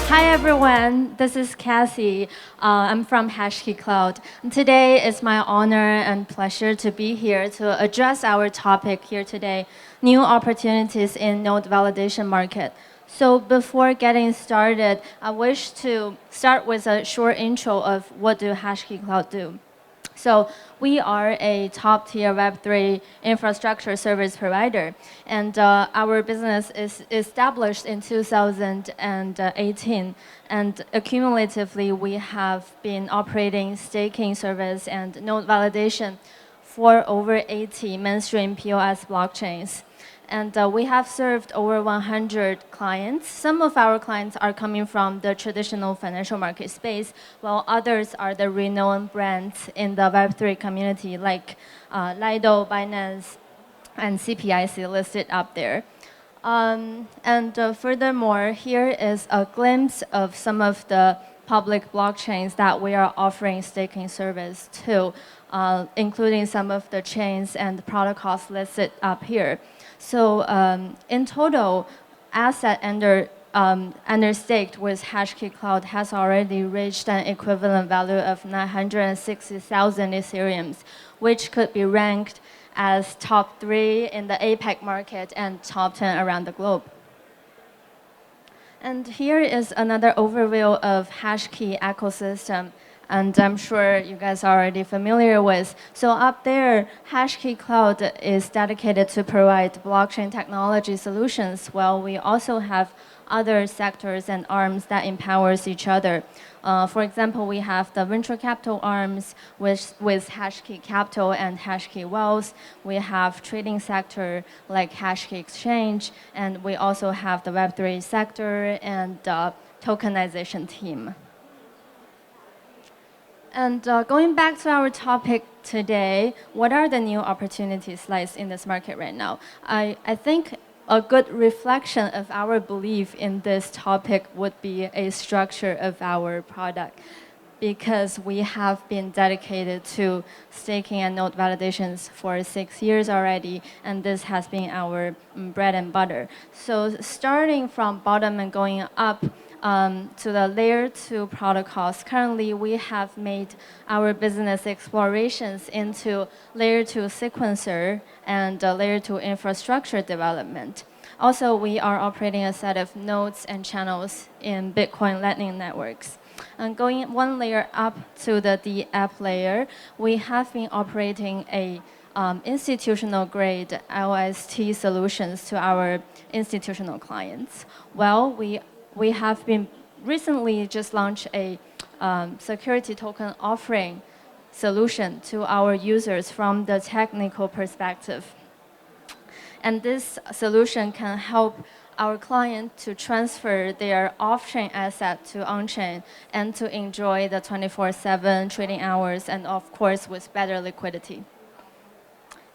Hi everyone, this is Cassie. I'm from HashKey Cloud. And today it's my honor and pleasure to be here to address our topic here today, new opportunities in node validation market. So before getting started, I wish to start with a short intro of what do HashKey Cloud do. So we are a top-tier Web3 infrastructure service provider, and our business is established in 2018, and accumulatively we have been operating staking service and node validation for over 80 mainstream POS blockchains. And we have served over 100 clients. Some of our clients are coming from the traditional financial market space, while others are the renowned brands in the Web3 community, like Lido, Binance, and CPIC listed up there. Furthermore, here is a glimpse of some of the public blockchains that we are offering staking service to, including some of the chains and protocols listed up here. So in total, asset under staked with HashKey Cloud has already reached an equivalent value of 960,000 Ethereums, which could be ranked as top 3 in the APAC market and top 10 around the globe. And here is another overview of HashKey ecosystem, and I'm sure you guys are already familiar with. So up there, HashKey Cloud is dedicated to provide blockchain technology solutions, while we also have other sectors and arms that empowers each other. For example, we have the venture capital arms with HashKey Capital and HashKey Wealth. We have trading sector like HashKey Exchange, and we also have the Web3 sector and tokenization team. And going back to our topic today, what are the new opportunities lies in this market right now? I think a good reflection of our belief in this topic would be a structure of our product, because we have been dedicated to staking and node validations for 6 years already, and this has been our bread and butter. So starting from bottom and going up, to the layer 2 protocols. Currently, we have made our business explorations into layer 2 sequencer and layer 2 infrastructure development. Also, we are operating a set of nodes and channels in Bitcoin Lightning networks. And going one layer up to the DApp layer, we have been operating a institutional grade LST solutions to our institutional clients. Well, we have been recently just launched a security token offering solution to our users from the technical perspective. And this solution can help our client to transfer their off-chain asset to on-chain and to enjoy the 24/7 trading hours, and of course with better liquidity.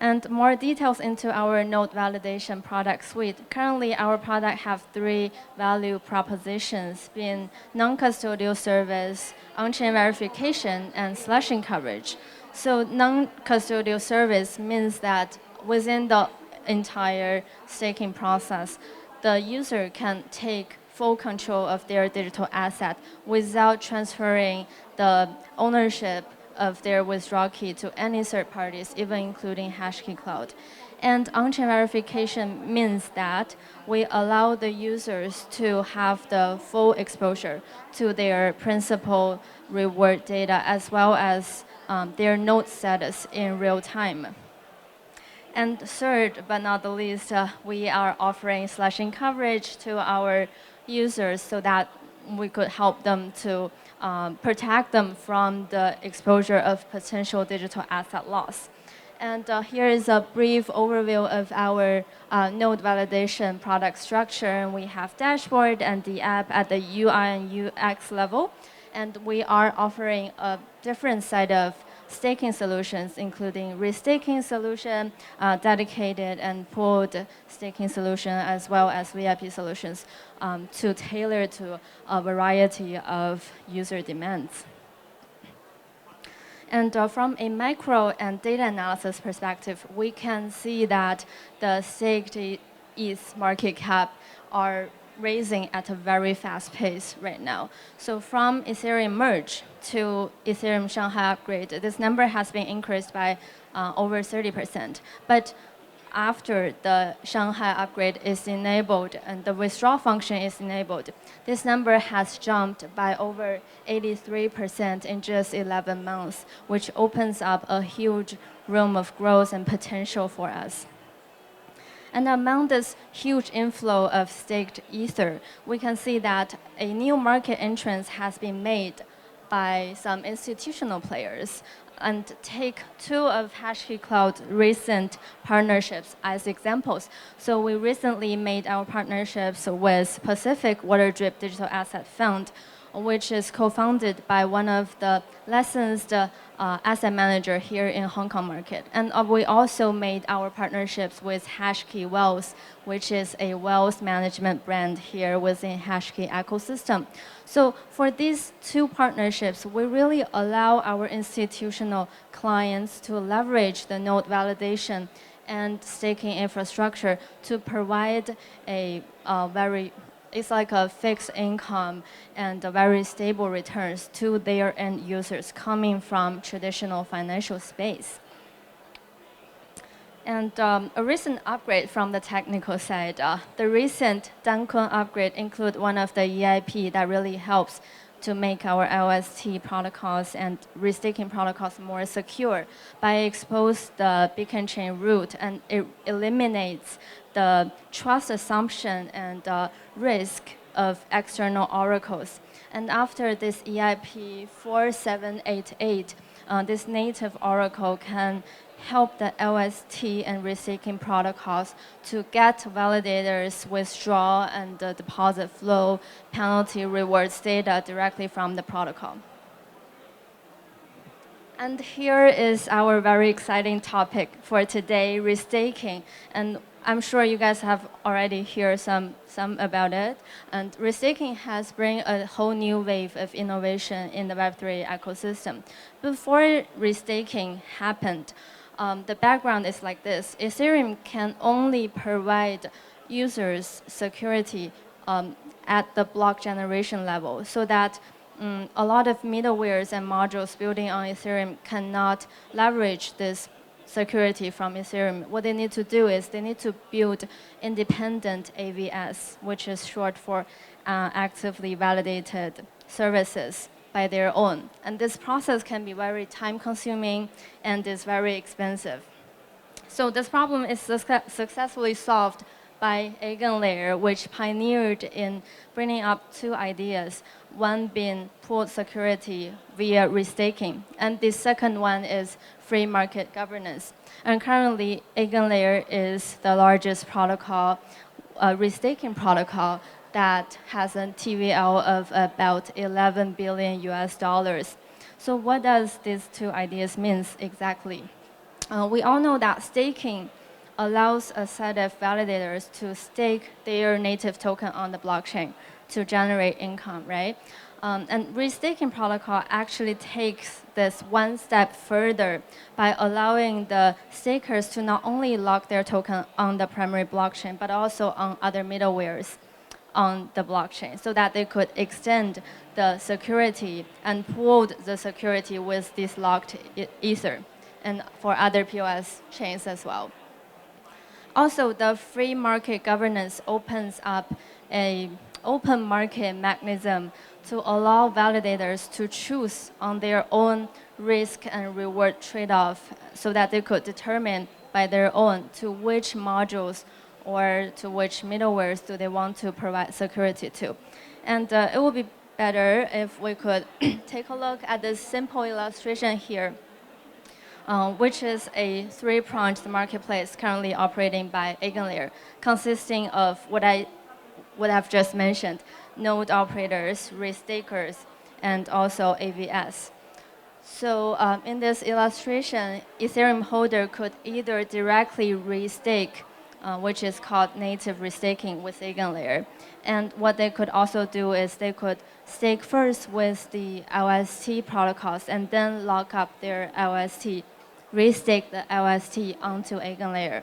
And more details into our node validation product suite. Currently, our product have 3 value propositions, being non-custodial service, on-chain verification, and slashing coverage. So non-custodial service means that within the entire staking process, the user can take full control of their digital asset without transferring the ownership of their withdrawal key to any third parties, even including HashKey Cloud. And on-chain verification means that we allow the users to have the full exposure to their principal reward data, as well as their node status in real time. And third, but not the least, we are offering slashing coverage to our users so that we could help them to protect them from the exposure of potential digital asset loss. And here is a brief overview of our node validation product structure. And we have dashboard and the app at the UI and UX level. And we are offering a different set of staking solutions, including restaking solution, dedicated and pooled staking solution, as well as VIP solutions to tailor to a variety of user demands. And from a micro and data analysis perspective, we can see that the staked ETH market cap are raising at a very fast pace right now. So from Ethereum merge to Ethereum Shanghai upgrade, this number has been increased by over 30%. But after the Shanghai upgrade is enabled and the withdrawal function is enabled, this number has jumped by over 83% in just 11 months, which opens up a huge room of growth and potential for us. And among this huge inflow of staked Ether, we can see that a new market entrance has been made by some institutional players. And take two of HashiKey Cloud's recent partnerships as examples. So we recently made our partnerships with Pacific Water Drip Digital Asset Fund, which is co-founded by one of the licensed asset manager here in Hong Kong market. And we also made our partnerships with HashiKey Wealth, which is a wealth management brand here within HashiKey ecosystem. So for these two partnerships, we really allow our institutional clients to leverage the node validation and staking infrastructure to provide a it's like a fixed income and a very stable returns to their end users coming from traditional financial space. And a recent upgrade from the technical side, the recent Dankun upgrade include one of the EIP that really helps to make our LST protocols and restaking protocols more secure by expose the beacon chain root, and it eliminates the trust assumption and risk of external oracles. And after this EIP 4788, this native oracle can help the LST and restaking protocols to get validators withdraw and deposit flow, penalty, rewards data directly from the protocol. And here is our very exciting topic for today, restaking. And I'm sure you guys have already heard some about it. And restaking has brought a whole new wave of innovation in the Web3 ecosystem. Before restaking happened, the background is like this. Ethereum can only provide users security at the block generation level, so that a lot of middlewares and modules building on Ethereum cannot leverage this security from Ethereum. What they need to do is they need to build independent AVS, which is short for actively validated services, by their own. And this process can be very time-consuming and is very expensive. So this problem is successfully solved by EigenLayer, which pioneered in bringing up two ideas, one being pooled security via restaking, and the second one is free market governance. And currently, EigenLayer is the largest protocol, restaking protocol, that has a TVL of about 11 billion US dollars. So what does these two ideas mean exactly? We all know that staking allows a set of validators to stake their native token on the blockchain to generate income, right? And restaking protocol actually takes this one step further by allowing the stakers to not only lock their token on the primary blockchain, but also on other middlewares on the blockchain, so that they could extend the security and pool the security with this locked Ether and for other POS chains as well. Also, the free market governance opens up an open market mechanism to allow validators to choose on their own risk and reward trade-off, so that they could determine by their own to which modules or to which middlewares do they want to provide security to. And it would be better if we could take a look at this simple illustration here, which is a three-pronged marketplace currently operating by EigenLayer, consisting of what I've just mentioned, node operators, restakers, and also AVS. So in this illustration, Ethereum holder could either directly restake, which is called native restaking with EigenLayer. And what they could also do is they could stake first with the LST protocols and then lock up their LST, restake the LST onto EigenLayer.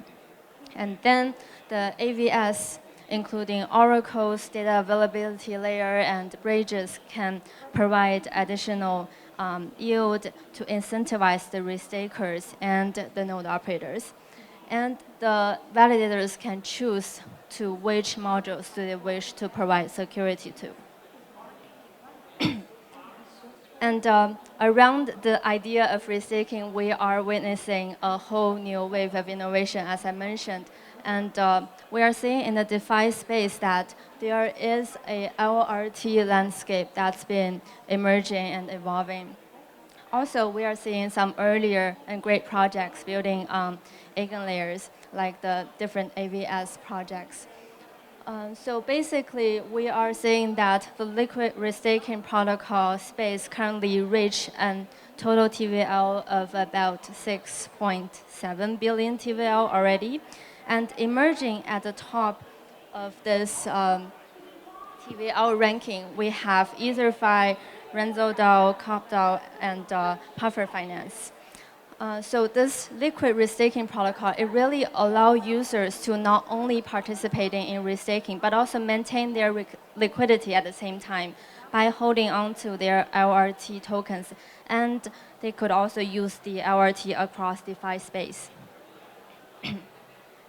And then the AVS including oracles, data availability layer, and bridges can provide additional yield to incentivize the restakers and the node operators. And the validators can choose to which modules do they wish to provide security to. And around the idea of restaking, we are witnessing a whole new wave of innovation, as I mentioned. And we are seeing in the DeFi space that there is a LRT landscape that's been emerging and evolving. Also, we are seeing some earlier and great projects building on eigenlayers, like the different AVS projects. So basically, we are saying that the liquid restaking protocol space currently reach a total TVL of about 6.7 billion TVL already. And emerging at the top of this TVL ranking, we have EtherFi, RenzoDAO, CopDAO, and Puffer Finance. So this liquid restaking protocol, it really allows users to not only participate in restaking, but also maintain their liquidity at the same time by holding on to their LRT tokens. And they could also use the LRT across DeFi space.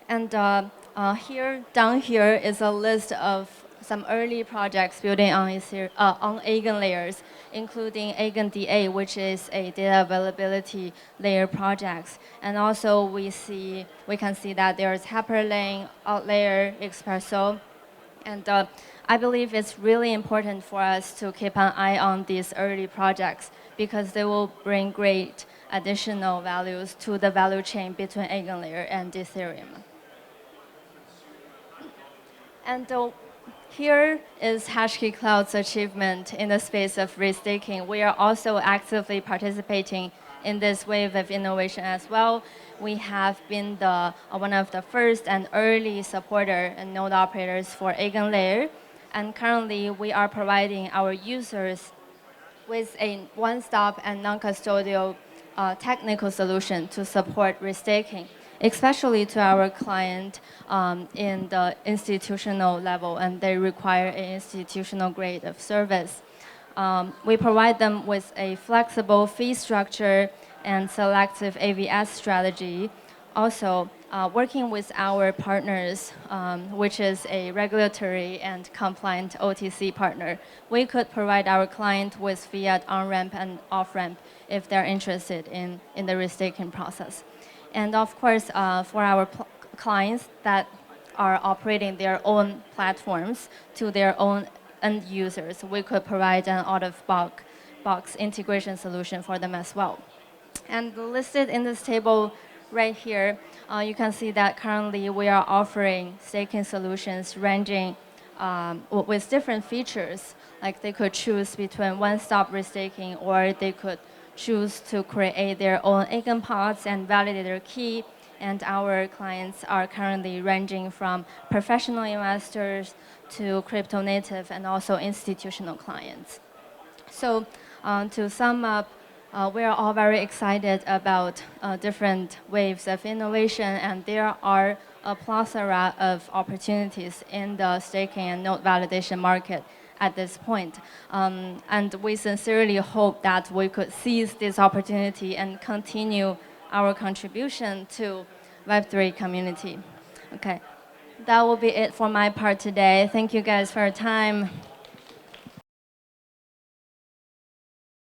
And down here is a list of some early projects building on eigenlayers, including EigenDA, which is a data availability layer project. And also we can see that there's Hyperlane, Outlayer, Expresso. And I believe it's really important for us to keep an eye on these early projects because they will bring great additional values to the value chain between EigenLayer and Ethereum. And here is HashKey Cloud's achievement in the space of restaking. We are also actively participating in this wave of innovation as well. We have been one of the first and early supporter and node operators for EigenLayer. And currently, we are providing our users with a one-stop and non-custodial technical solution to support restaking, especially to our client in the institutional level, and they require an institutional grade of service. We provide them with a flexible fee structure and selective AVS strategy. Also, working with our partners, which is a regulatory and compliant OTC partner, we could provide our client with fiat on-ramp and off-ramp if they're interested in the restaking process. And of course, for our clients that are operating their own platforms to their own end users, we could provide an out-of-box integration solution for them as well. And listed in this table right here, you can see that currently we are offering staking solutions ranging with different features. Like they could choose between one-stop restaking, or they could choose to create their own eigenpods and validate their key. And our clients are currently ranging from professional investors to crypto native and also institutional clients. So to sum up, we are all very excited about different waves of innovation, and there are a plethora of opportunities in the staking and node validation market at this point. And we sincerely hope that we could seize this opportunity and continue our contribution to Web3 community. Okay, that will be it for my part today. Thank you guys for your time.